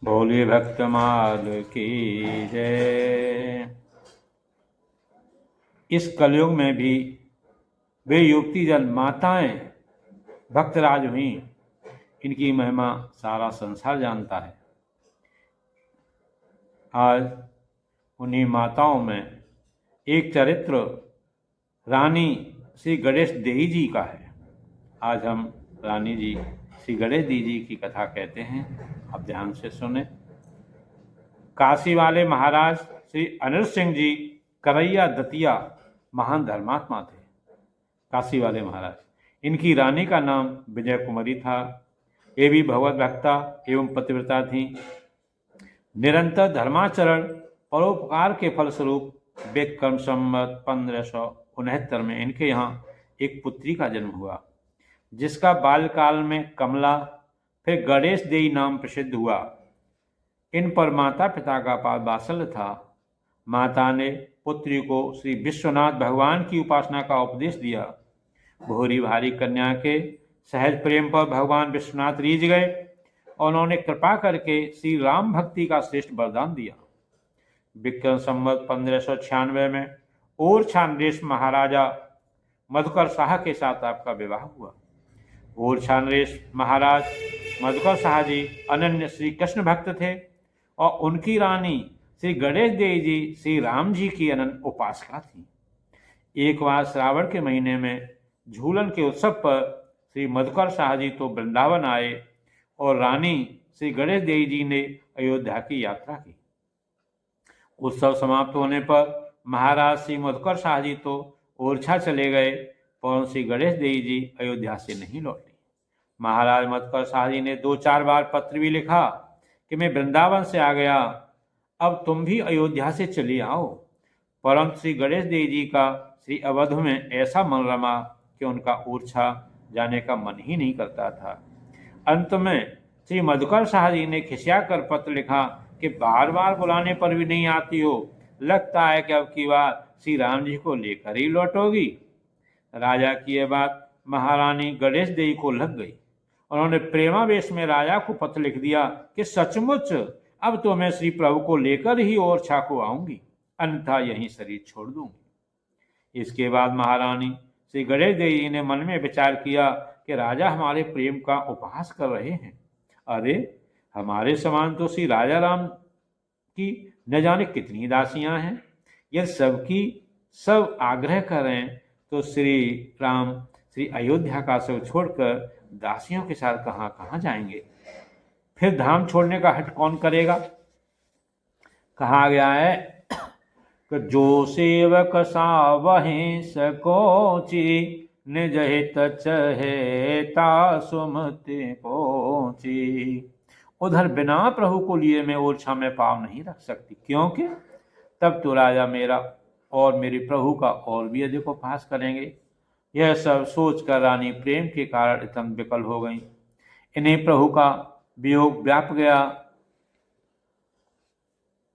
बोलिए भक्तमाल की जय। इस कलयुग में भी वे युक्ति जन माताएं भक्तराज हुई। इनकी महिमा सारा संसार जानता है। आज उन्हीं माताओं में एक चरित्र रानी श्री गणेश देवी जी का है। आज हम रानी जी श्री गणेश देवी जी की कथा कहते हैं। आप ध्यान से सुने। काशी वाले महाराज श्री अनिल सिंह जी करैया दतिया महान धर्मात्मा थे। काशी वाले महाराज। इनकी रानी का नाम विजय कुमारी था। ये भी भगवत भक्ता एवं पतिव्रता थी। निरंतर धर्माचरण परोपकार के फलस्वरूप विक्रम संवत 1569 में इनके यहाँ एक पुत्री का जन्म हुआ, जिसका बाल्यकाल में कमला फिर गणेश देवी नाम प्रसिद्ध हुआ। इन पर माता पिता का पाद वात्सल्य था। माता ने पुत्री को श्री विश्वनाथ भगवान की उपासना का उपदेश दिया। भोरी भारी कन्या के सहज प्रेम पर भगवान विश्वनाथ रीझ गए और उन्होंने कृपा करके श्री राम भक्ति का श्रेष्ठ वरदान दिया। विक्रम संवत 1596 में ओरछा नरेश महाराजा मधुकर शाह के साथ आपका विवाह हुआ। ओरछा नरेश महाराज मधुकर शाह जी अनन्य श्री कृष्ण भक्त थे और उनकी रानी श्री गणेश देवी जी श्री राम जी की अनन्य उपासका थी। एक बार श्रावण के महीने में झूलन के उत्सव पर श्री मधुकर शाह जी तो वृंदावन आए और रानी श्री गणेश देवी जी ने अयोध्या की यात्रा की। उत्सव समाप्त होने पर महाराज श्री मधुकर शाह जी तो ओरछा चले गए, पर श्री गणेश देवी जी अयोध्या से नहीं लौटे। महाराज मधुकर शाह जी ने 2-4 बार पत्र भी लिखा कि मैं वृंदावन से आ गया, अब तुम भी अयोध्या से चले आओ, परंतु श्री गणेश देवी जी का श्री अवध में ऐसा मन रमा कि उनका ओरछा जाने का मन ही नहीं करता था। अंत में श्री मधुकर शाह जी ने खिसिया कर पत्र लिखा कि बार बार बुलाने पर भी नहीं आती हो, लगता है कि अब की बार श्री राम जी को लेकर ही लौटोगी। राजा की यह बात महारानी गणेश देवी को लग गई। उन्होंने प्रेमावेश में राजा को पत्र लिख दिया कि सचमुच अब तो मैं श्री प्रभु को लेकर ही ओरछा को आऊंगी, अन्यथा यहीं शरीर छोड़ दूंगी। इसके बाद महारानी श्री गणेश देवी जी ने मन में विचार किया कि राजा हमारे प्रेम का उपहास कर रहे हैं। अरे, हमारे समान तो श्री राजा राम की न जाने कितनी दासियां हैं। यदि सबकी सब आग्रह करें तो श्री राम श्री अयोध्या का सब छोड़कर दासियों के साथ कहाँ कहाँ जाएंगे। फिर धाम छोड़ने का हट कौन करेगा। कहा गया है कि जो सेवक सावहि सकोची, निज हित चहेता सुमति पोची। उधर बिना प्रभु को लिए मैं ओरछा में पाँव नहीं रख सकती, क्योंकि तब तो राजा मेरा और मेरे प्रभु का और भी अधिक उपहास करेंगे। यह सब सोचकर रानी प्रेम के कारण इतन विकल हो गई। इन्हें प्रभु का वियोग व्याप गया।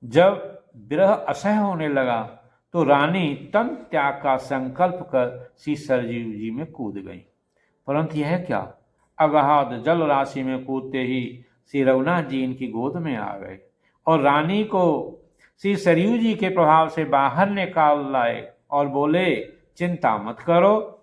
जब विरह असह्य होने लगा तो रानी तन त्याग का संकल्प कर श्री सरयू जी में कूद गई। परंतु यह क्या, अगाध जल राशि में कूदते ही श्री रघुनाथ जी इनकी गोद में आ गए और रानी को श्री सरयू जी के प्रभाव से बाहर निकाल लाए और बोले, चिंता मत करो,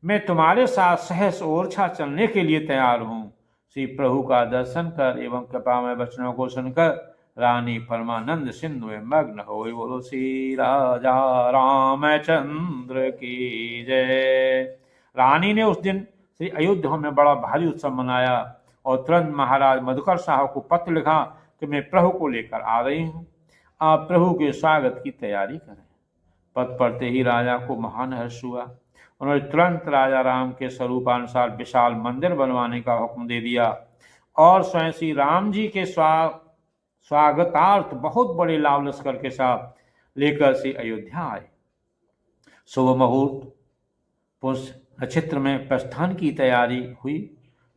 मैं तुम्हारे साथ सहस ओरछा चलने के लिए तैयार हूँ। श्री प्रभु का दर्शन कर एवं कृपा में वचनों को सुनकर रानी परमानंद सिंधु में मग्न हो गई। बोलो श्री राजा रामचंद्र की जय। रानी ने उस दिन श्री अयोध्या में बड़ा भारी उत्सव मनाया और तुरंत महाराज मधुकर शाह को पत्र लिखा कि मैं प्रभु को लेकर आ रही हूँ, आप प्रभु के स्वागत की तैयारी करें। पत्र पढ़ते ही राजा को महान हर्ष हुआ। उन्होंने तुरंत राजा राम के स्वरूपानुसार विशाल मंदिर बनवाने का हुक्म दे दिया और स्वयं श्री राम जी के स्वागतार्थ बहुत बड़े लाभ लश्कर के साथ लेकर से अयोध्या आए। शुभ मुहूर्त पुष्य नक्षत्र में प्रस्थान की तैयारी हुई।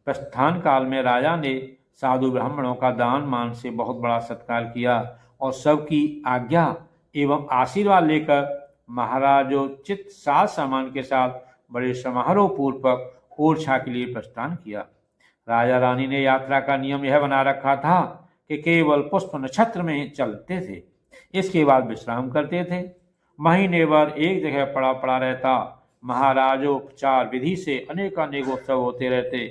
प्रस्थान काल में राजा ने साधु ब्राह्मणों का दान मान से बहुत बड़ा सत्कार किया और सबकी आज्ञा एवं आशीर्वाद लेकर महाराजोचित साज सामान के साथ बड़े समारोह पूर्वक ओरछा के लिए प्रस्थान किया। राजा रानी ने यात्रा का नियम यह बना रखा था कि केवल पुष्प नक्षत्र में चलते थे। इसके बाद विश्राम करते थे। महीने भर एक जगह पड़ा पड़ा रहता। महाराजोपचार विधि से अनेकानेक उत्सव होते रहते।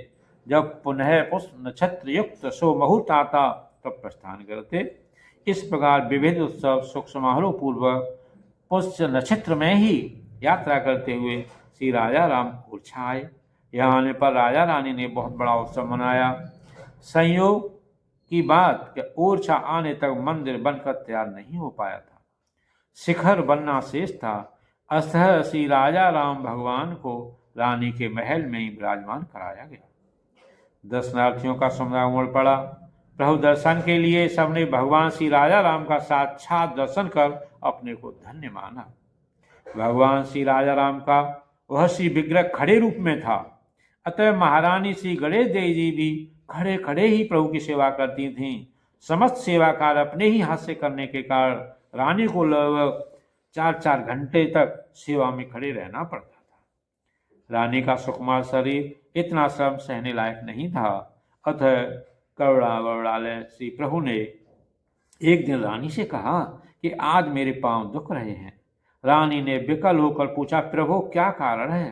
जब पुनः पुष्प नक्षत्र युक्त सो मुहूर्त आता तब प्रस्थान करते। इस प्रकार विविध उत्सव सुख समारोह पूर्वक पुष्य नक्षत्र में ही यात्रा करते हुए श्री राजा राम ओरछा आए। यहाँ आने पर राजा रानी ने बहुत बड़ा उत्सव मनाया। संयोग की बात कि ओरछा आने तक मंदिर बनकर तैयार नहीं हो पाया था। शिखर बनना शेष था। अतः श्री राजा राम भगवान को रानी के महल में ही विराजमान कराया गया। दर्शनार्थियों का समुदाय उमड़ पड़ा। प्रभु दर्शन के लिए सबने भगवान श्री राजा राम का साक्षात दर्शन कर अपने को धन्य माना। भगवान श्री राजा राम का वह श्री विग्रह खड़े रूप में था। अतः महारानी श्री गणेश देवी जी भी खड़े खड़े ही प्रभु की सेवा करती थीं। समस्त सेवा कार्य अपने ही हाथ से करने के कारण रानी को लगभग 4-4 घंटे तक सेवा में खड़े रहना पड़ता था। रानी का सुकुमार शरीर इतना श्रम सहने लायक नहीं था। अतः करुणावतार श्री प्रभु ने एक दिन रानी से कहा कि आज मेरे पांव दुख रहे हैं। रानी ने विकल होकर पूछा, प्रभु क्या कारण है?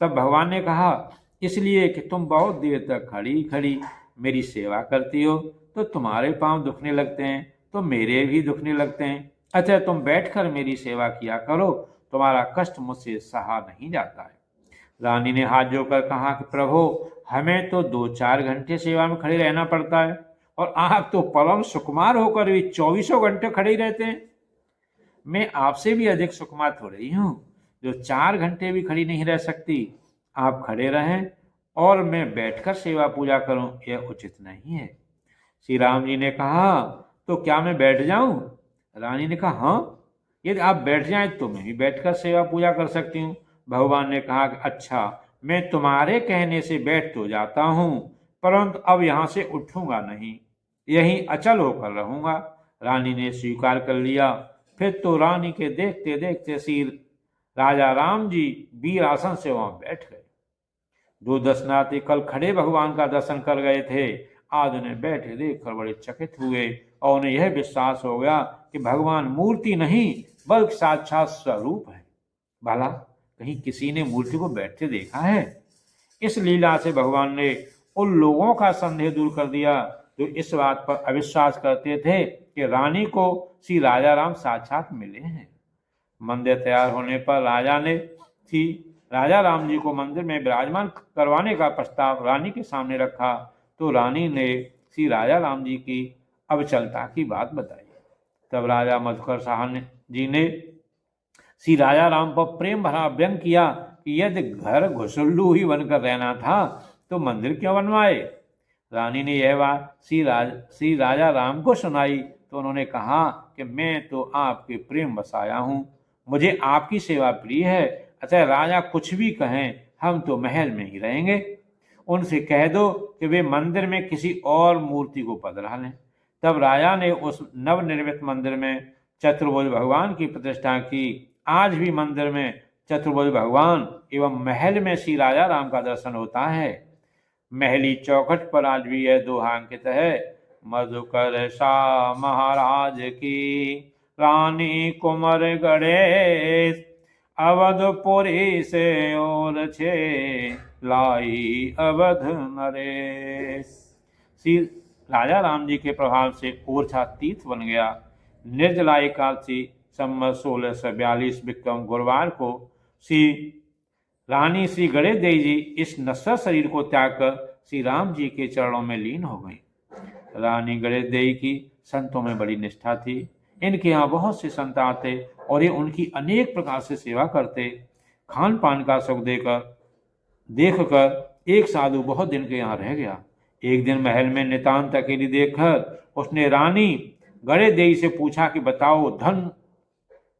तब भगवान ने कहा, इसलिए कि तुम बहुत देर तक खड़ी खड़ी मेरी सेवा करती हो तो तुम्हारे पांव दुखने लगते हैं, तो मेरे भी दुखने लगते हैं। अतः तुम बैठकर मेरी सेवा किया करो, तुम्हारा कष्ट मुझसे सहा नहीं जाता है। रानी ने हाथ जोड़कर कहा कि प्रभु हमें तो 2-4 घंटे सेवा में खड़े रहना पड़ता है और आप तो परम सुकुमार होकर भी 24 घंटे खड़े ही रहते हैं। मैं आपसे भी अधिक सुकुमार हो रही हूँ जो 4 घंटे भी खड़ी नहीं रह सकती। आप खड़े रहें और मैं बैठकर सेवा पूजा करूं, यह उचित नहीं है। श्री राम जी ने कहा, तो क्या मैं बैठ जाऊं? रानी ने कहा, हाँ, यदि आप बैठ जाएं तो मैं भी बैठकर सेवा पूजा कर सकती हूँ। भगवान ने कहा कि अच्छा, मैं तुम्हारे कहने से बैठ तो जाता हूँ, परंतु अब यहाँ से उठूंगा नहीं, यहीं अचल होकर रहूंगा। रानी ने स्वीकार कर लिया। फिर तो रानी के देखते देखते श्री राजा राम जी वीर आसन से वहां बैठ गए। जो दर्शनार्थी कल खड़े भगवान का दर्शन कर गए थे, आज उन्हें बैठे देखकर बड़े चकित हुए और उन्हें यह विश्वास हो गया कि भगवान मूर्ति नहीं बल्कि साक्षात स्वरूप है। भला कहीं किसी ने मूर्ति को बैठते देखा है? इस लीला से भगवान ने उन लोगों का संदेह दूर कर दिया जो इस बात पर अविश्वास करते थे कि रानी को श्री राजा राम साक्षात मिले हैं। मंदिर तैयार होने पर राजा ने श्री राजा राम जी को मंदिर में विराजमान करवाने का प्रस्ताव रानी के सामने रखा तो रानी ने श्री राजा राम जी की अविचलता की बात बताई। तब राजा मधुकर शाह जी ने श्री राजा राम पर प्रेम भरा व्यंग किया कि यदि घर घुसुल्लू ही बनकर रहना था तो मंदिर क्यों बनवाए। रानी ने यह बात श्री राजा राम को सुनाई तो उन्होंने कहा कि मैं तो आपके प्रेम बसाया हूँ, मुझे आपकी सेवा प्रिय है, अतः राजा कुछ भी कहें हम तो महल में ही रहेंगे। उनसे कह दो कि वे मंदिर में किसी और मूर्ति को पधरा लें। तब राजा ने उस नवनिर्मित मंदिर में चतुर्भुज भगवान की प्रतिष्ठा की। आज भी मंदिर में चतुर्भुज भगवान एवं महल में श्री राजा राम का दर्शन होता है। महली चौखट पर आज भी यह दोहा अंकित है, मधुकर शाह महाराज की रानी कुंवर गणेश अवधपुरी से और छे लाई अवध नरेश। श्री राजा राम जी के प्रभाव से ओरछा तीर्थ बन गया। निर्जला एकादशी संवत 1642 विक्रम गुरुवार को श्री रानी श्री गणेश देवी जी इस नश्वर शरीर को त्याग कर श्री राम जी के चरणों में लीन हो गई। रानी गणेश देवी की संतों में बड़ी निष्ठा थी। इनके यहाँ बहुत से संत आते और ये उनकी अनेक प्रकार से सेवा करते। खान पान का सुख देखकर एक साधु बहुत दिन के यहाँ रह गया। एक दिन महल में नितांत अकेली देखकर उसने रानी गणेश देवी से पूछा कि बताओ, धन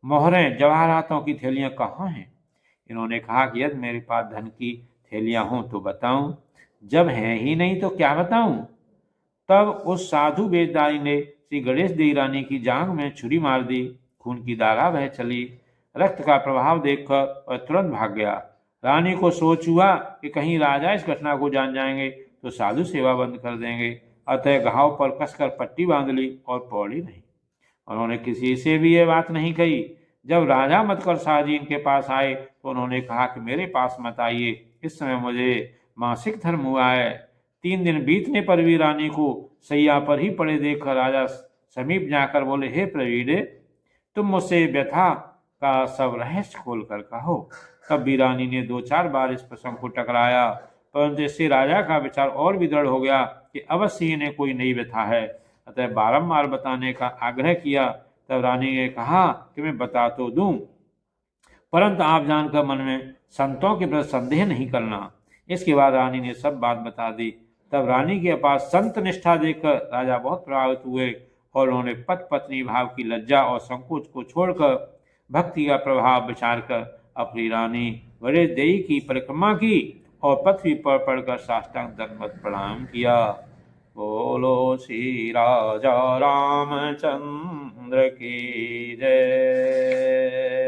मोहरें जवाहरातों की थैलियां कहाँ हैं? इन्होंने कहा कि यदि मेरे पास धन की थैलियां हों तो बताऊं, जब हैं ही नहीं तो क्या बताऊं। तब उस साधु वेशधारी ने श्री गणेश देवी रानी की जांघ में छुरी मार दी। खून की धारा बह चली। रक्त का प्रभाव देखकर वह तुरंत भाग गया। रानी को सोच हुआ कि कहीं राजा इस घटना को जान जाएंगे तो साधु सेवा बंद कर देंगे। अतः घाव पर कसकर पट्टी बांध ली और पौड़ी नहीं। उन्होंने किसी से भी ये बात नहीं कही। जब राजा मतकर शाह जी इनके पास आए तो उन्होंने कहा कि मेरे पास मत आइए, इस समय मुझे मासिक धर्म हुआ है। 3 दिन बीतने पर भी रानी को सैया पर ही पड़े देखकर राजा समीप जाकर बोले, हे प्रवीणे, तुम मुझसे व्यथा का सब रहस्य खोल कर कहो। तब भी रानी ने 2-4 बार इस प्रसंग को टकराया, परंतु इससे राजा का विचार और भी दृढ़ हो गया कि अवश्य इन्हें कोई नई व्यथा है। अतः बारंबार बताने का आग्रह किया। तब रानी ने कहा कि मैं बता तो दूं, परंतु आप जानकर मन में संतों के प्रति संदेह नहीं करना। इसके बाद रानी ने सब बात बता दी। तब रानी के पास संत निष्ठा देखकर राजा बहुत प्रभावित हुए और उन्होंने पति पत्नी भाव की लज्जा और संकोच को छोड़कर भक्ति का प्रभाव विचार कर अपनी रानी गणेश देवी की परिक्रमा की और पृथ्वी पर पड़कर साष्टांग दंडवत प्रणाम किया। बोलो श्री राजा रामचंद्र की जय।